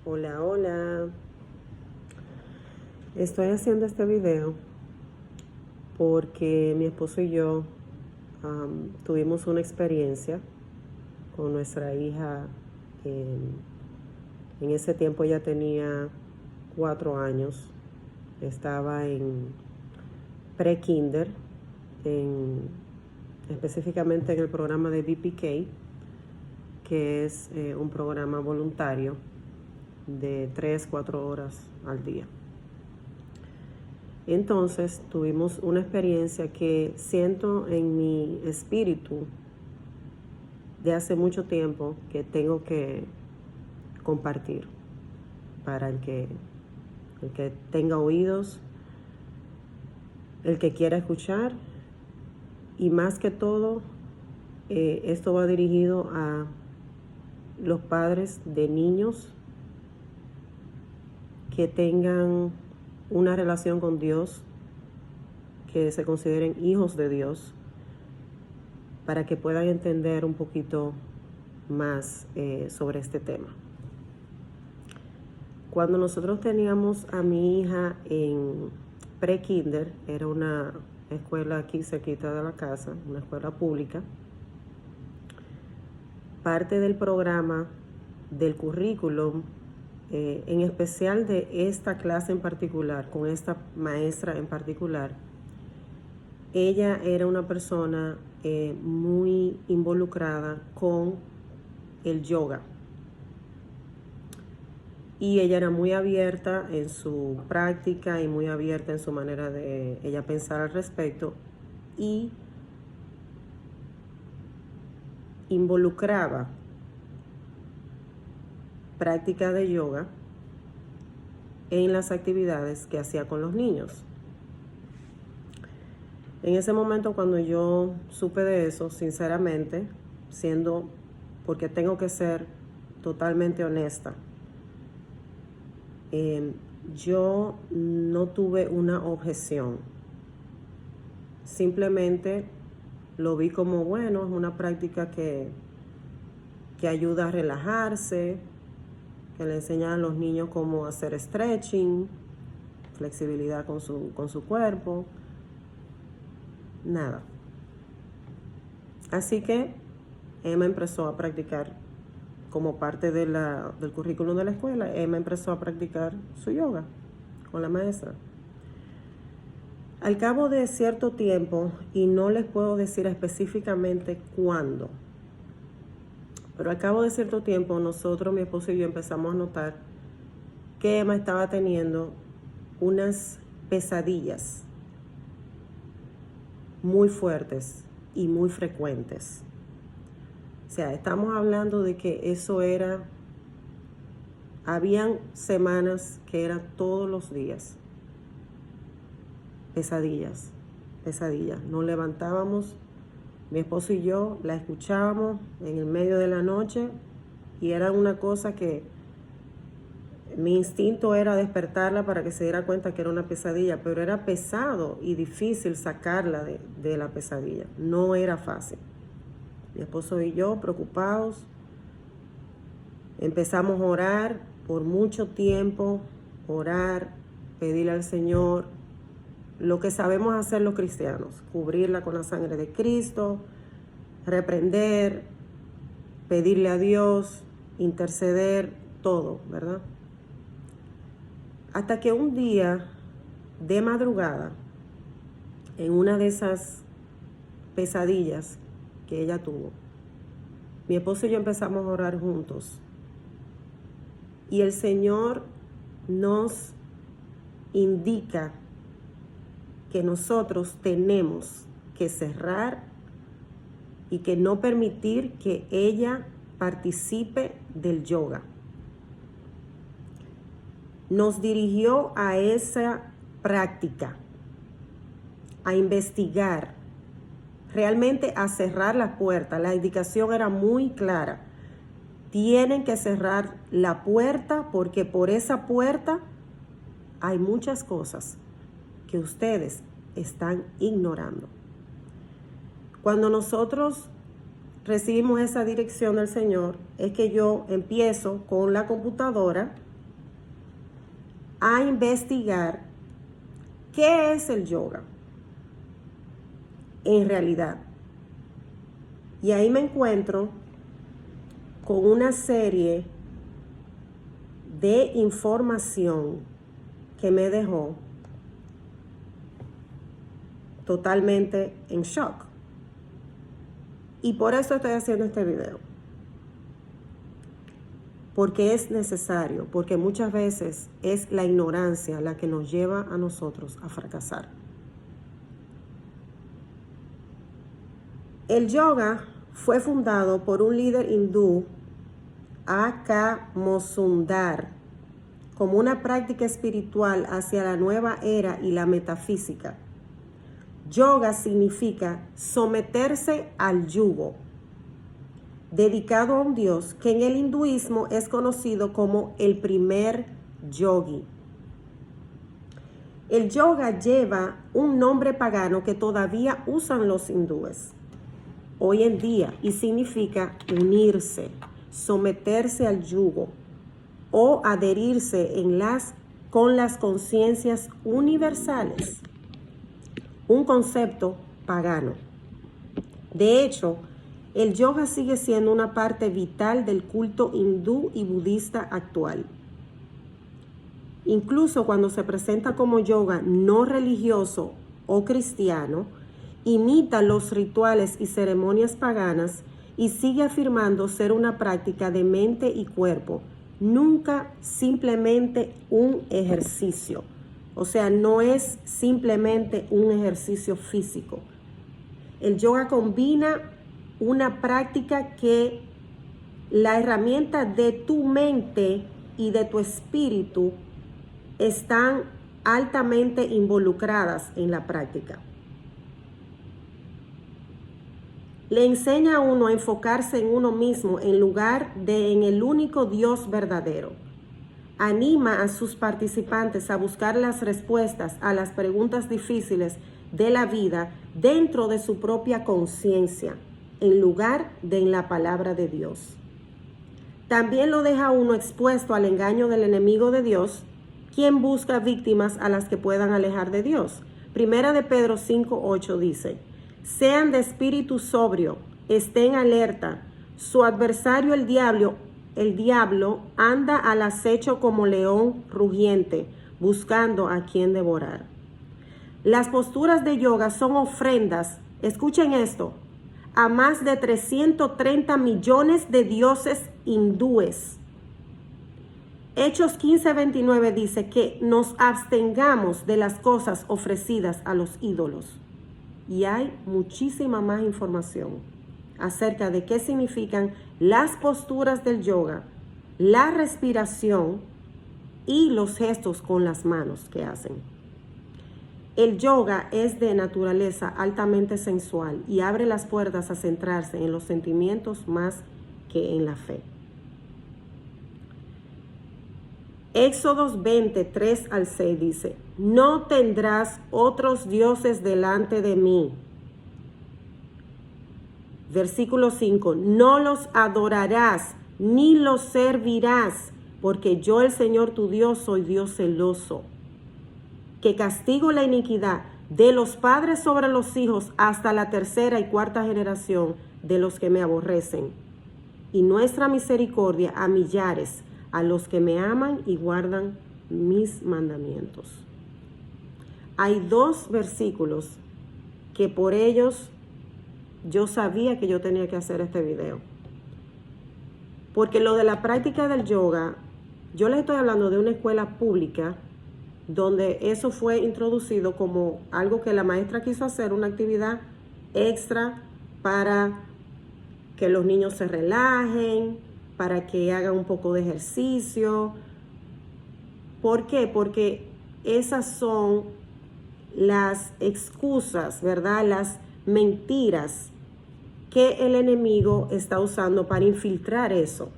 Hola, hola. Estoy haciendo este video porque mi esposo y yo tuvimos una experiencia con nuestra hija. En ese tiempo ella tenía 4 años. Estaba en pre-kinder, específicamente en el programa de BPK, que es un programa voluntario de 3-4 horas al día. Entonces tuvimos una experiencia que siento en mi espíritu de hace mucho tiempo que tengo que compartir para el que tenga oídos, el que quiera escuchar, y más que todo esto va dirigido a los padres de niños que tengan una relación con Dios, que se consideren hijos de Dios, para que puedan entender un poquito más sobre este tema. Cuando nosotros teníamos a mi hija en pre-kinder, era una escuela aquí cerquita de la casa, una escuela pública, parte del programa, del currículum, en especial de esta clase en particular, con esta maestra en particular, ella era una persona muy involucrada con el yoga. Y ella era muy abierta en su práctica y muy abierta en su manera de ella pensar al respecto, y involucraba práctica de yoga en las actividades que hacía con los niños. En ese momento, cuando yo supe de eso, sinceramente, porque tengo que ser totalmente honesta, yo no tuve una objeción. Simplemente lo vi como, bueno, es una práctica que ayuda a relajarse, que le enseña a los niños cómo hacer stretching, flexibilidad con su cuerpo. Nada. Así que Emma empezó a practicar, como parte del currículum de la escuela, Emma empezó a practicar su yoga con la maestra. Al cabo de cierto tiempo, y no les puedo decir específicamente cuándo, pero al cabo de cierto tiempo, nosotros, mi esposo y yo, empezamos a notar que Emma estaba teniendo unas pesadillas muy fuertes y muy frecuentes. O sea, estamos hablando de que habían semanas que eran todos los días. Pesadillas. Nos levantábamos, mi esposo y yo la escuchábamos en el medio de la noche, y era una cosa que mi instinto era despertarla para que se diera cuenta que era una pesadilla, pero era pesado y difícil sacarla de la pesadilla. No era fácil. Mi esposo y yo, preocupados, empezamos a orar por mucho tiempo, pedirle al Señor lo que sabemos hacer los cristianos: cubrirla con la sangre de Cristo, reprender, pedirle a Dios, interceder, todo, ¿verdad? Hasta que un día, de madrugada, en una de esas pesadillas que ella tuvo, mi esposo y yo empezamos a orar juntos. Y el Señor nos indica que nosotros tenemos que cerrar y que no permitir que ella participe del yoga. Nos dirigió a esa práctica, a investigar, realmente a cerrar la puerta. La indicación era muy clara: tienen que cerrar la puerta, porque por esa puerta hay muchas cosas que ustedes están ignorando. Cuando nosotros recibimos esa dirección del Señor, es que yo empiezo con la computadora a investigar qué es el yoga en realidad. Y ahí me encuentro con una serie de información que me dejó totalmente en shock. Y por eso estoy haciendo este video. Porque es necesario, porque muchas veces es la ignorancia la que nos lleva a nosotros a fracasar. El yoga fue fundado por un líder hindú, A.K. Mozumdar, como una práctica espiritual hacia la nueva era y la metafísica. Yoga significa someterse al yugo, dedicado a un dios que en el hinduismo es conocido como el primer yogi. El yoga lleva un nombre pagano que todavía usan los hindúes hoy en día y significa unirse, someterse al yugo o adherirse con las conciencias universales. Un concepto pagano. De hecho, el yoga sigue siendo una parte vital del culto hindú y budista actual. Incluso cuando se presenta como yoga no religioso o cristiano, imita los rituales y ceremonias paganas y sigue afirmando ser una práctica de mente y cuerpo, nunca simplemente un ejercicio. O sea, no es simplemente un ejercicio físico. El yoga combina una práctica que la herramienta de tu mente y de tu espíritu están altamente involucradas en la práctica. Le enseña a uno a enfocarse en uno mismo en lugar de en el único Dios verdadero. Anima a sus participantes a buscar las respuestas a las preguntas difíciles de la vida dentro de su propia conciencia, en lugar de en la palabra de Dios. También lo deja a uno expuesto al engaño del enemigo de Dios, quien busca víctimas a las que puedan alejar de Dios. Primera de Pedro 5:8 dice: sean de espíritu sobrio, estén alerta. Su adversario el diablo anda al acecho como león rugiente, buscando a quien devorar. Las posturas de yoga son ofrendas, escuchen esto, a más de 330 millones de dioses hindúes. Hechos 15:29 dice que nos abstengamos de las cosas ofrecidas a los ídolos. Y hay muchísima más información acerca de qué significan las posturas del yoga, la respiración y los gestos con las manos que hacen. El yoga es de naturaleza altamente sensual y abre las puertas a centrarse en los sentimientos más que en la fe. Éxodos 20:3 al 6 dice: no tendrás otros dioses delante de mí. Versículo 5: no los adorarás ni los servirás, porque yo el Señor tu Dios soy Dios celoso, que castigo la iniquidad de los padres sobre los hijos hasta la tercera y cuarta generación de los que me aborrecen, y nuestra misericordia a millares, a los que me aman y guardan mis mandamientos. Hay dos versículos que por ellos yo sabía que yo tenía que hacer este video. Porque lo de la práctica del yoga, yo les estoy hablando de una escuela pública donde eso fue introducido como algo que la maestra quiso hacer, una actividad extra para que los niños se relajen, para que hagan un poco de ejercicio. ¿Por qué? Porque esas son las excusas, ¿verdad? Las mentiras que el enemigo está usando para infiltrar eso.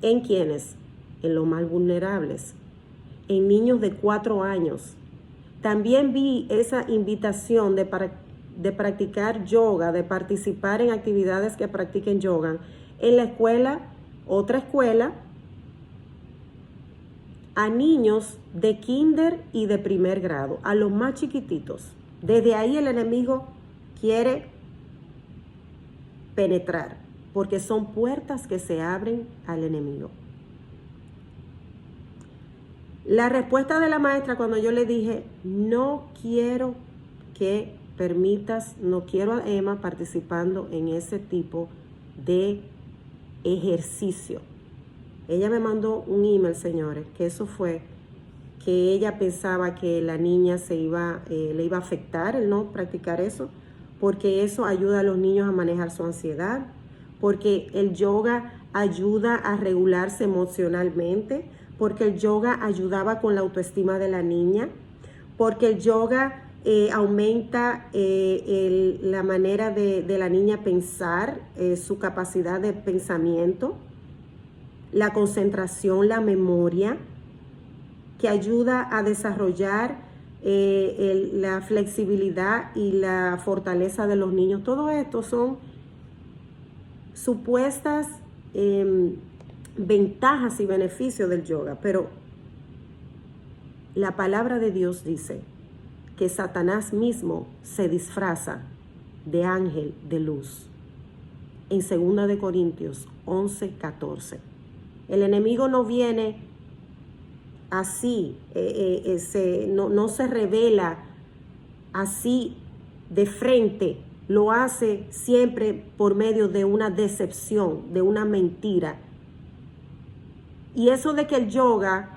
¿En quiénes? En los más vulnerables, en niños de 4 años. También vi esa invitación de practicar yoga, de participar en actividades que practiquen yoga en la escuela, otra escuela, a niños de kinder y de primer grado, a los más chiquititos. Desde ahí el enemigo quiere penetrar, porque son puertas que se abren al enemigo. La respuesta de la maestra cuando yo le dije, no quiero que permitas, no quiero a Emma participando en ese tipo de ejercicio. Ella me mandó un email, señores, que eso fue que ella pensaba que la niña le iba a afectar el no practicar eso, porque eso ayuda a los niños a manejar su ansiedad, porque el yoga ayuda a regularse emocionalmente, porque el yoga ayudaba con la autoestima de la niña, porque el yoga aumenta la manera de la niña pensar, su capacidad de pensamiento, la concentración, la memoria, que ayuda a desarrollar la flexibilidad y la fortaleza de los niños. Todo esto son supuestas ventajas y beneficios del yoga, pero la palabra de Dios dice que Satanás mismo se disfraza de ángel de luz. En 2 de Corintios 11:14. El enemigo no viene así, no se revela así de frente, lo hace siempre por medio de una decepción, de una mentira. Y eso de que el yoga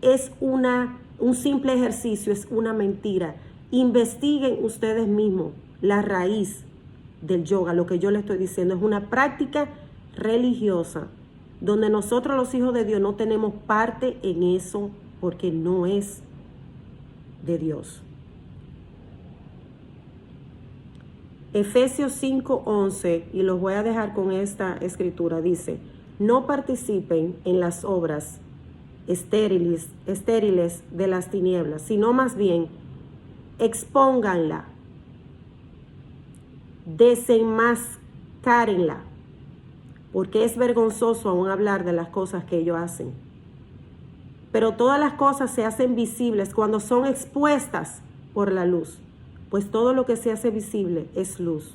es un simple ejercicio, es una mentira. Investiguen ustedes mismos la raíz del yoga. Lo que yo les estoy diciendo es una práctica religiosa donde nosotros los hijos de Dios no tenemos parte en eso porque no es de Dios. Efesios 5:11, y los voy a dejar con esta escritura, dice: no participen en las obras estériles de las tinieblas, sino más bien expónganla, desenmascárenla, porque es vergonzoso aún hablar de las cosas que ellos hacen. Pero todas las cosas se hacen visibles cuando son expuestas por la luz, pues todo lo que se hace visible es luz.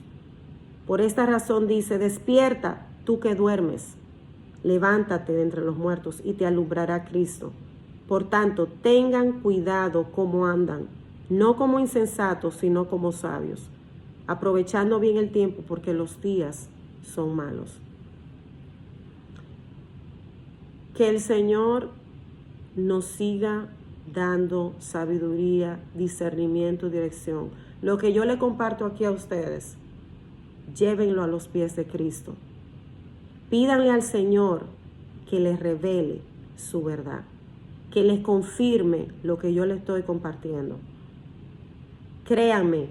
Por esta razón dice: despierta, tú que duermes, levántate de entre los muertos y te alumbrará Cristo. Por tanto, tengan cuidado cómo andan, no como insensatos, sino como sabios, aprovechando bien el tiempo, porque los días son malos. Que el Señor nos siga dando sabiduría, discernimiento y dirección. Lo que yo le comparto aquí a ustedes, llévenlo a los pies de Cristo. Pídanle al Señor que les revele su verdad, que les confirme lo que yo les estoy compartiendo. Créanme,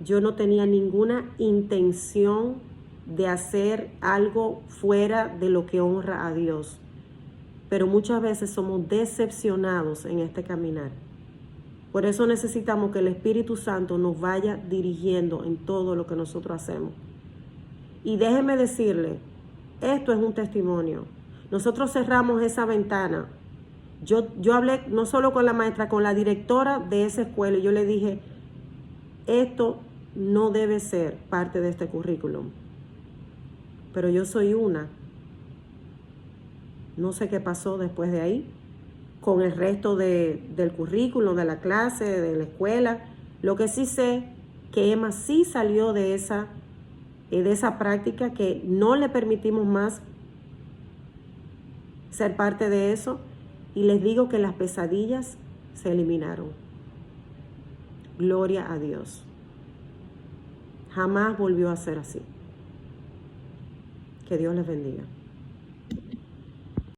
yo no tenía ninguna intención de hacer algo fuera de lo que honra a Dios. Pero muchas veces somos decepcionados en este caminar. Por eso necesitamos que el Espíritu Santo nos vaya dirigiendo en todo lo que nosotros hacemos. Y déjeme decirle, esto es un testimonio. Nosotros cerramos esa ventana. Yo hablé no solo con la maestra, con la directora de esa escuela, y yo le dije, esto no debe ser parte de este currículum. Pero yo soy una. No sé qué pasó después de ahí, con el resto del currículum, de la clase, de la escuela. Lo que sí sé, que Emma sí salió de esa práctica, que no le permitimos más ser parte de eso. Y les digo que las pesadillas se eliminaron. Gloria a Dios. Jamás volvió a ser así. Que Dios les bendiga.